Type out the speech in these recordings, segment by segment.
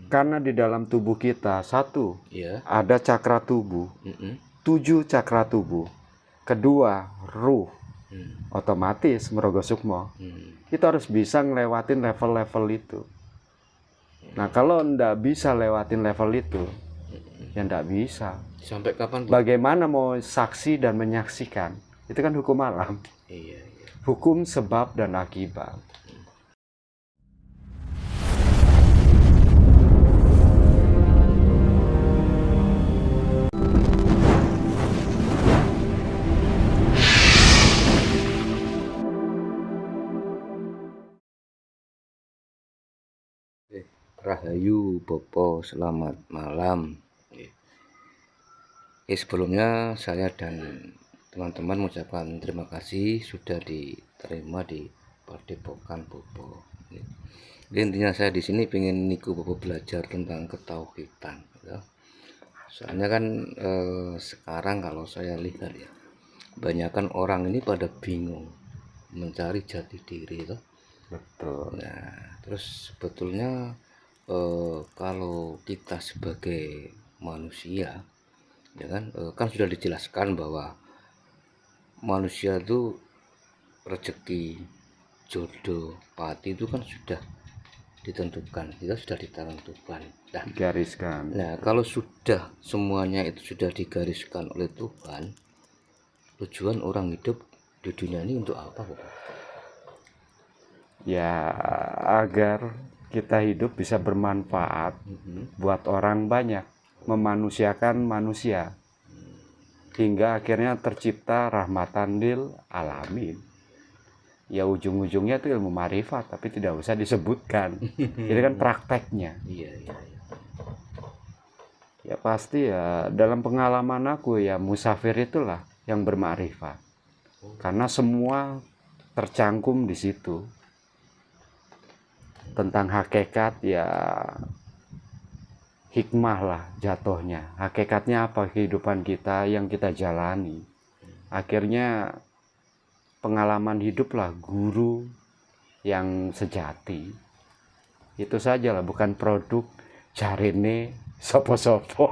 Karena di dalam tubuh kita satu, Iya. ada cakra tubuh, 7 cakra tubuh. Kedua, ruh. Otomatis Mrogo Sukmo. Kita harus bisa ngelewatin level-level itu. Nah, kalau ndak bisa lewatin level itu, ya ndak bisa. Sampai kapan? Bagaimana mau saksi dan menyaksikan? Itu kan hukum alam. Iya. Hukum sebab dan akibat. Rahayu Bopo, selamat malam. Sebelumnya saya dan teman-teman mengucapkan terima kasih sudah diterima di Padepokan Bopo. Intinya saya di sini pengen niku Bopo belajar tentang ketauhidan. Ya. Soalnya kan sekarang kalau saya lihat ya, kebanyakan orang ini pada bingung mencari jati diri, toh. Betul. Nah, terus sebetulnya kalau kita sebagai manusia, ya kan sudah dijelaskan bahwa manusia itu rezeki, jodoh, pati itu kan sudah ditentukan, kita sudah ditentukan. Digariskan. Nah, kalau sudah semuanya itu sudah digariskan oleh Tuhan, tujuan orang hidup di dunia ini untuk apa, Pak? Ya, agar kita hidup bisa bermanfaat buat orang banyak, memanusiakan manusia, hingga akhirnya tercipta rahmatan lil alamin. Ya, ujung-ujungnya itu ilmu marifat, tapi tidak usah disebutkan. Itu kan prakteknya. Iya. Ya pasti ya, dalam pengalaman aku ya, musafir itulah yang bermakrifat. Karena semua tercangkum di situ. Tentang hakikat ya, hikmah lah jatuhnya. Hakikatnya apa kehidupan kita yang kita jalani. Akhirnya pengalaman hiduplah guru yang sejati. Itu sajalah, bukan produk jarene sopo-sopo.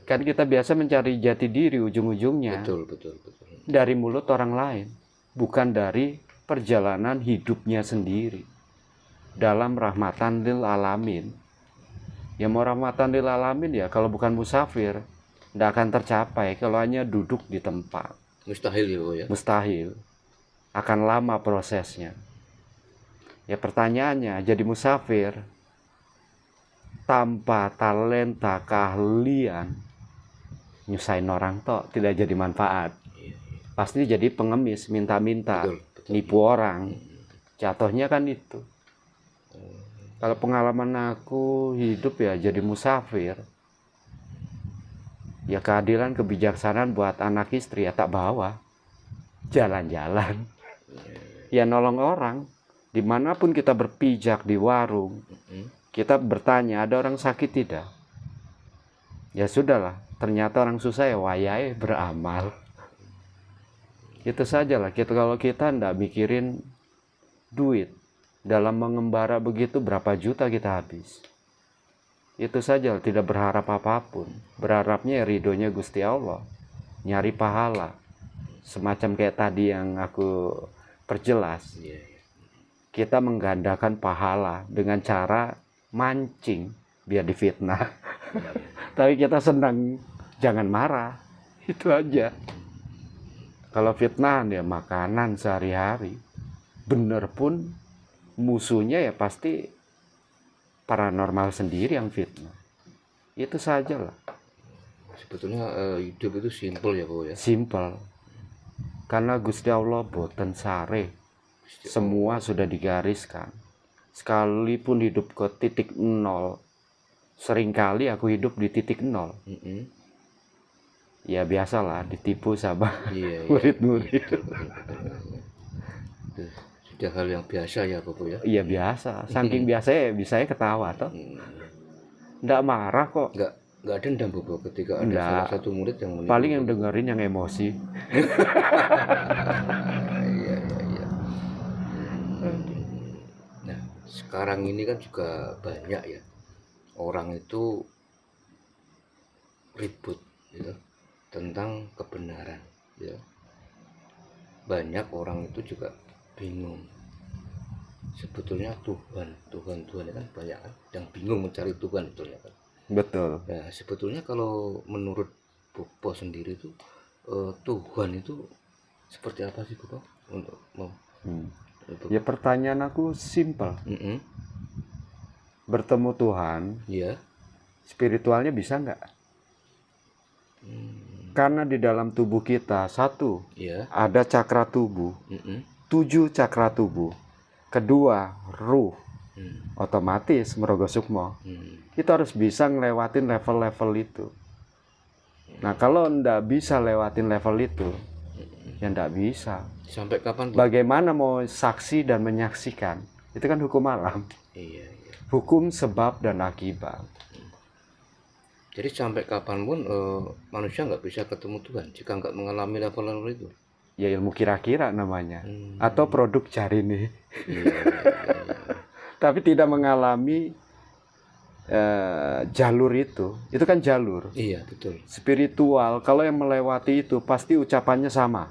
Kan kita biasa mencari jati diri ujung-ujungnya Betul. dari mulut orang lain, bukan dari perjalanan hidupnya sendiri dalam rahmatan lil alamin. Ya mau rahmatan lil alamin ya, kalau bukan musafir tidak akan tercapai kalau hanya duduk di tempat. Mustahil ya. Mustahil. Akan lama prosesnya. Ya pertanyaannya, jadi musafir tanpa talenta keahlian, nyusahin orang tok, tidak jadi manfaat. Pasti jadi pengemis, minta-minta, nipu orang. Jatuhnya kan itu. Kalau pengalaman aku hidup ya jadi musafir, ya keadilan, kebijaksanaan buat anak istri ya tak bawa. Jalan-jalan. Ya nolong orang. Dimanapun kita berpijak di warung, kita bertanya, ada orang sakit tidak? Ya sudahlah, ternyata orang susah ya wayai beramal. Itu sajalah. Kalau kita tidak mikirin duit, dalam mengembara begitu berapa juta kita habis. Itu saja, tidak berharap apapun. Berharapnya ya ridhonya Gusti Allah, nyari pahala. Semacam kayak tadi yang aku perjelas. Kita menggandakan pahala dengan cara mancing biar difitnah. Tapi kita senang, jangan marah. Itu aja. Kalau fitnah ya makanan sehari-hari. Bener pun musuhnya ya pasti paranormal sendiri yang fitnah. Itu saja lah. Sebetulnya hidup itu simpel ya, Bu ya. Simpel. Karena Gusti Allah boten sare. Semua sudah digariskan. Sekalipun hidup ke titik nol, seringkali aku hidup di titik nol. Ya biasalah, ditipu sama murid-murid. Sudah hal yang biasa ya, Bu ya. Iya biasa, saking biasa bisanya ketawa toh. Nggak marah kok. Nggak dendam, Bu, ketika ada salah satu murid yang menipu. Paling yang dengerin yang emosi. Iya. Nah, sekarang ini kan juga banyak ya orang itu ribut gitu tentang kebenaran ya. Banyak orang itu juga bingung sebetulnya Tuhan ya kan, banyak kan yang bingung mencari Tuhan sebetulnya kan. Betul. Nah, sebetulnya kalau menurut Bopo sendiri itu Tuhan itu seperti apa sih Bopo untuk mau Ya pertanyaan aku simpel. Mm-mm. Bertemu Tuhan, Ya. spiritualnya bisa nggak? Karena di dalam tubuh kita, satu, Ya. ada cakra tubuh, Mm-mm. 7 cakra tubuh. Kedua, ruh. Mm. Otomatis Merogo Sukmo. Kita harus bisa ngelewatin level-level itu. Nah, kalau ndak bisa lewatin level itu, ya ndak bisa. Sampai kapan Bu? Bagaimana mau saksi dan menyaksikan? Itu kan hukum alam. Iya, iya. Hukum sebab dan akibat. Jadi sampai kapanpun manusia nggak bisa ketemu Tuhan jika nggak mengalami level-level itu. Ya ilmu kira-kira namanya. Atau produk Jarini. Iya, iya, iya. Tapi tidak mengalami jalur itu kan jalur Iya, betul. spiritual. Kalau yang melewati itu pasti ucapannya sama.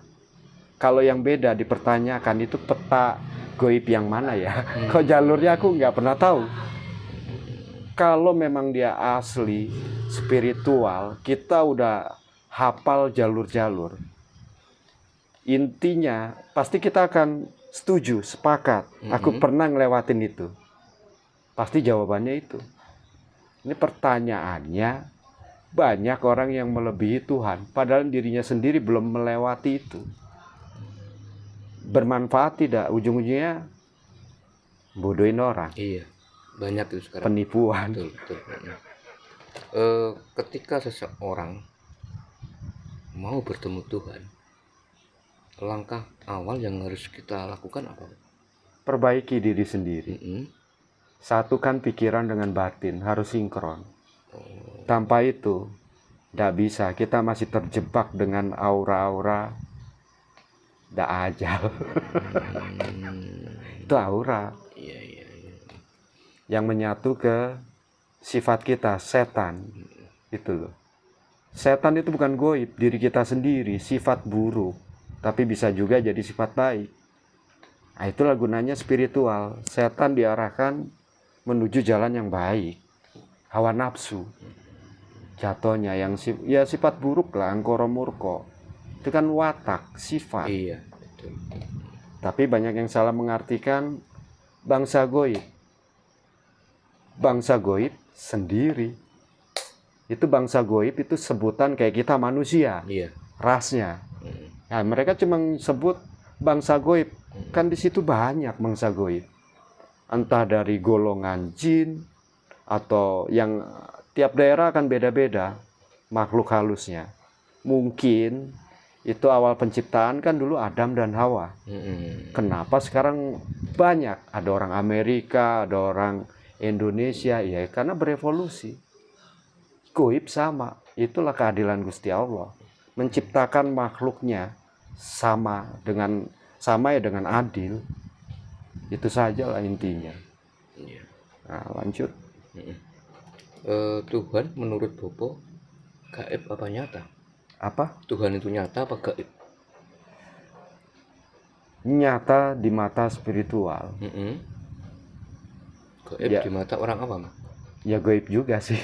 Kalau yang beda dipertanyakan itu peta goib yang mana ya. Kalau jalurnya aku nggak pernah tahu. Kalau memang dia asli spiritual, kita udah hafal jalur-jalur. Intinya pasti kita akan setuju, sepakat. Aku pernah ngelewatin itu. Pasti jawabannya itu. Ini pertanyaannya, banyak orang yang melebihi Tuhan, padahal dirinya sendiri belum melewati itu. Bermanfaat tidak? Ujung-ujungnya bodohin orang. Iya, banyak itu sekarang. Penipuan. Betul, betul. Ketika seseorang mau bertemu Tuhan, langkah awal yang harus kita lakukan apa? Perbaiki diri sendiri. Mm-mm. Satukan pikiran dengan batin, harus sinkron. Tanpa itu, tidak bisa. Kita masih terjebak dengan aura-aura tidak ajal. Itu aura. Iya, iya, iya. Yang menyatu ke sifat kita, setan. Itu loh. Setan itu bukan goib, diri kita sendiri, sifat buruk. Tapi bisa juga jadi sifat baik. Nah, itulah gunanya spiritual. Setan diarahkan menuju jalan yang baik. Hawa nafsu. Jatuhnya yang ya sifat buruk lah, angkara murka. Itu kan watak, sifat. Iya, betul. Tapi banyak yang salah mengartikan bangsa goib. Bangsa goib sendiri. Itu bangsa goib itu sebutan kayak kita manusia. Iya. Rasnya. Nah, mereka cuma sebut bangsa goib. Kan di situ banyak bangsa goib. Entah dari golongan jin atau yang tiap daerah akan beda-beda makhluk halusnya. Mungkin itu awal penciptaan kan dulu Adam dan Hawa. Kenapa sekarang banyak? Ada orang Amerika, ada orang Indonesia, ya karena berevolusi. Goib sama, itulah keadilan Gusti Allah. Menciptakan makhluknya sama ya dengan adil. Itu sajalah intinya. Iya. Nah, lanjut. Tuhan menurut Bopo gaib apa nyata? Apa? Tuhan itu nyata apa gaib? Nyata di mata spiritual. Gaib Ya. di mata orang awam? Ya goib juga sih.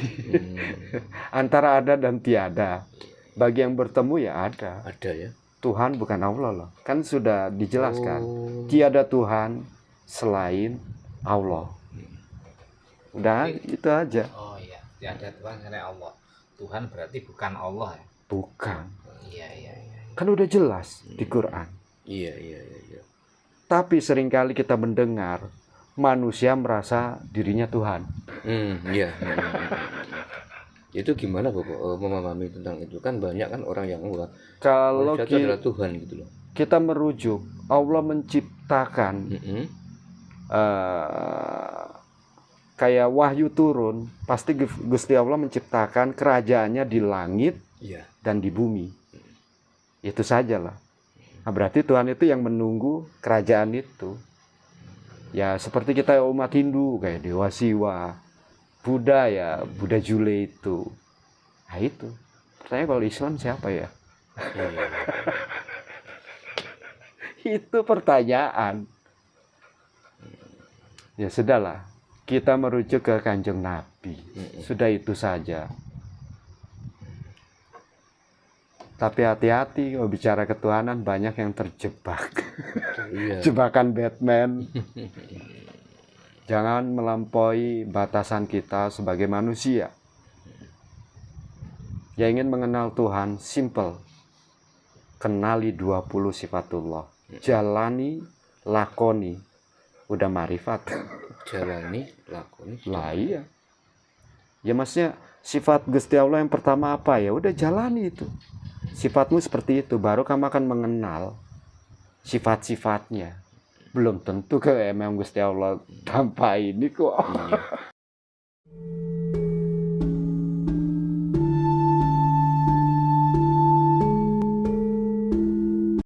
Antara ada dan tiada. Bagi yang bertemu ya ada. Ada ya. Tuhan bukan Allah loh. Kan sudah dijelaskan. Tiada Tuhan selain Allah. Udah itu aja. Oh iya, tiada Tuhan selain Allah. Tuhan berarti bukan Allah ya? Bukan. Iya, iya, iya. Kan udah jelas di Quran. Iya, iya, iya. Tapi seringkali kita mendengar manusia merasa dirinya Tuhan. Iya. Itu gimana Bapak memahami tentang itu? Kan banyak kan orang yang enggak. Kalau Manusia itu adalah Tuhan gitu loh. kita merujuk, Allah menciptakan kayak wahyu turun, pasti Gusti Allah menciptakan kerajaannya di langit dan di bumi. Itu sajalah. Nah, berarti Tuhan itu yang menunggu kerajaan itu. Ya seperti kita umat Hindu kayak Dewa Siwa, Buddha ya Buddha Jule itu. Nah itu. Pertanyaan kalau Islam siapa ya? Itu pertanyaan. Ya sudahlah, kita merujuk ke Kanjeng Nabi. Sudah itu saja. Tapi hati-hati kalau bicara ketuhanan banyak yang terjebak. Iya. Jebakan Batman. Jangan melampaui batasan kita sebagai manusia. Yang ingin mengenal Tuhan, simple. Kenali 20 sifatullah. Jalani, lakoni. Udah marifat. Jalani, lakoni. Lah iya. Ya maksudnya sifat Gusti Allah yang pertama apa ya? Udah jalani itu. Sifatmu seperti itu, baru kamu akan mengenal sifat-sifatnya. Belum tentu ke memang Gusti Allah tanpa ini kok.